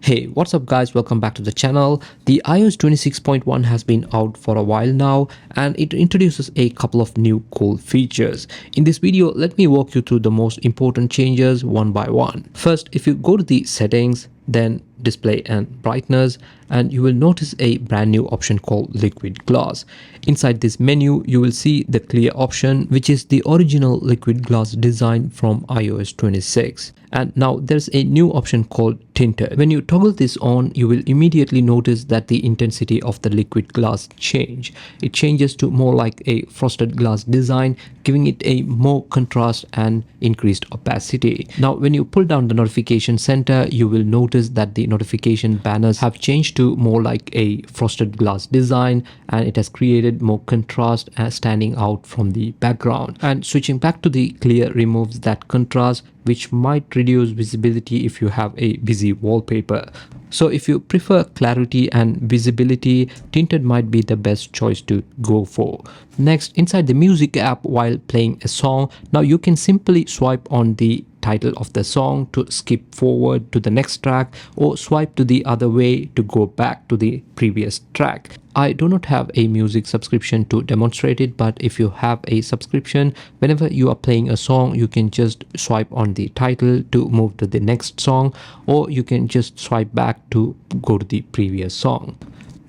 Hey, what's up guys, welcome back to the channel. The iOS 26.1 has been out for a while now and it introduces a couple of new cool features. In this video, let me walk you through the most important changes one by one. First, if you go to the settings, then display and brightness, and you will notice a brand new option called liquid glass. Inside this menu, you will see the clear option, which is the original liquid glass design from iOS 26. And now there's a new option called tinted. When you toggle this on, you will immediately notice that the intensity of the liquid glass change. It changes to more like a frosted glass design, giving it a more contrast and increased opacity. Now, when you pull down the notification center, you will notice that the notification banners have changed to more like a frosted glass design, and it has created more contrast as standing out from the background. And switching back to the clear removes that contrast, which might reduce visibility if you have a busy wallpaper. So if you prefer clarity and visibility, tinted might be the best choice to go for. Next, inside the music app while playing a song, now you can simply swipe on the title of the song to skip forward to the next track, or swipe to the other way to go back to the previous track. I do not have a music subscription to demonstrate it, but if you have a subscription, whenever you are playing a song, you can just swipe on the title to move to the next song, or you can just swipe back to go to the previous song.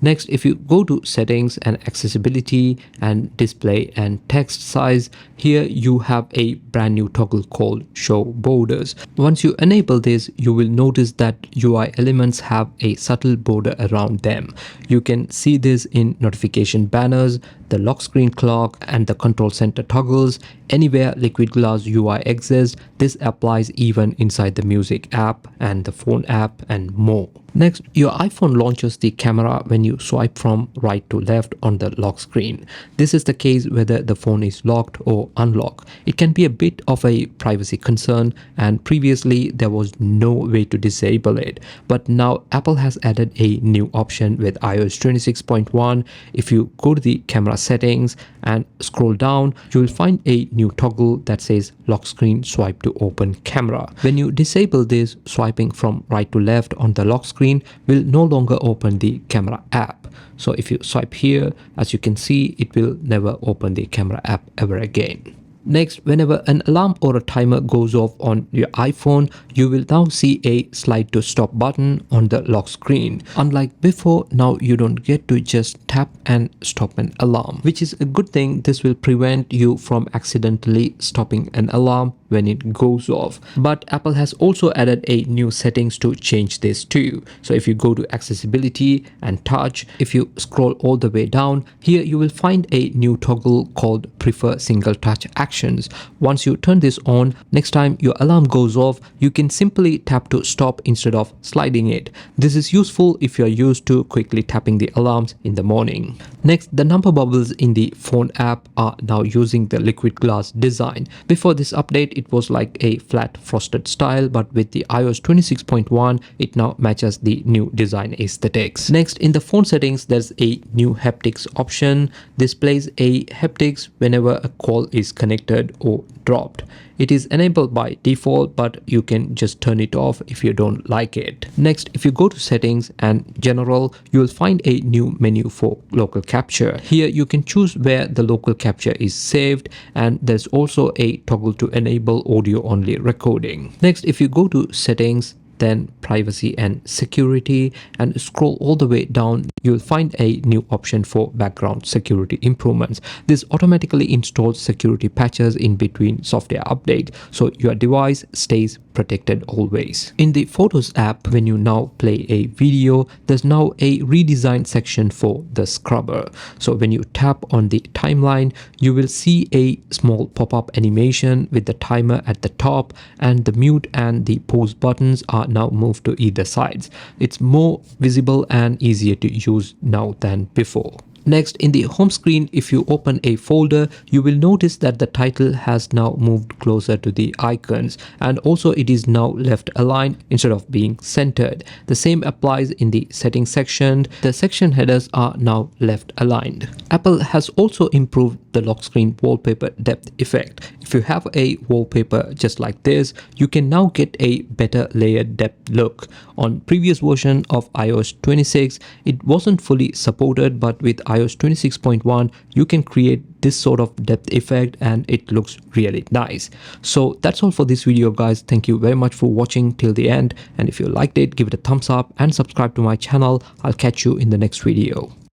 Next, if you go to settings and accessibility and display and text size, here you have a brand new toggle called show borders. Once you enable this, you will notice that UI elements have a subtle border around them. You can see this in notification banners, the lock screen clock, and the control center toggles. Anywhere liquid glass UI exists, this applies even inside the music app and the phone app and more. Next, your iPhone launches the camera when you swipe from right to left on the lock screen. This is the case whether the phone is locked or unlocked. It can be a bit of a privacy concern, and previously there was no way to disable it. But now Apple has added a new option with iOS 26.1. If you go to the camera settings and scroll down, you will find a new toggle that says lock screen swipe to open camera. When you disable this, swiping from right to left on the lock screen will no longer open the camera app. So if you swipe here, as you can see, it will never open the camera app ever again. Next, whenever an alarm or a timer goes off on your iPhone, you will now see a slide to stop button on the lock screen. Unlike before, now you don't get to just tap and stop an alarm, which is a good thing. This will prevent you from accidentally stopping an alarm when it goes off. But Apple has also added a new settings to change this too. So if you go to accessibility and touch, if you scroll all the way down, here you will find a new toggle called prefer single touch actions. Once you turn this on, next time your alarm goes off, you can simply tap to stop instead of sliding it. This is useful if you are used to quickly tapping the alarms in the morning. Next, the number bubbles in the phone app are now using the liquid glass design. Before this update, it was like a flat frosted style, but with the iOS 26.1, it now matches the new design aesthetics. Next, in the phone settings, there's a new haptics option. This displays a haptics whenever a call is connected or dropped. It is enabled by default, but you can just turn it off if you don't like it. Next, if you go to settings and general, you will find a new menu for local capture. Here you can choose where the local capture is saved, and there's also a toggle to enable audio only recording. Next, if you go to settings, then privacy and security, and scroll all the way down, you'll find a new option for background security improvements. This automatically installs security patches in between software updates, so your device stays protected always. In the Photos app, when you now play a video, there's now a redesigned section for the scrubber. So when you tap on the timeline, you will see a small pop-up animation with the timer at the top, and the mute and the pause buttons are now moved to either sides. It's more visible and easier to use now than before. Next, in the home screen, if you open a folder, you will notice that the title has now moved closer to the icons, and also it is now left aligned instead of being centered. The same applies in the settings section. The section headers are now left aligned. Apple has also improved the lock screen wallpaper depth effect. If you have a wallpaper just like this, you can now get a better layered depth look. On previous version of iOS 26, it wasn't fully supported, but with iOS 26.1, you can create this sort of depth effect and it looks really nice. So that's all for this video, guys. Thank you very much for watching till the end, and if you liked it, give it a thumbs up and subscribe to my channel. I'll catch you in the next video.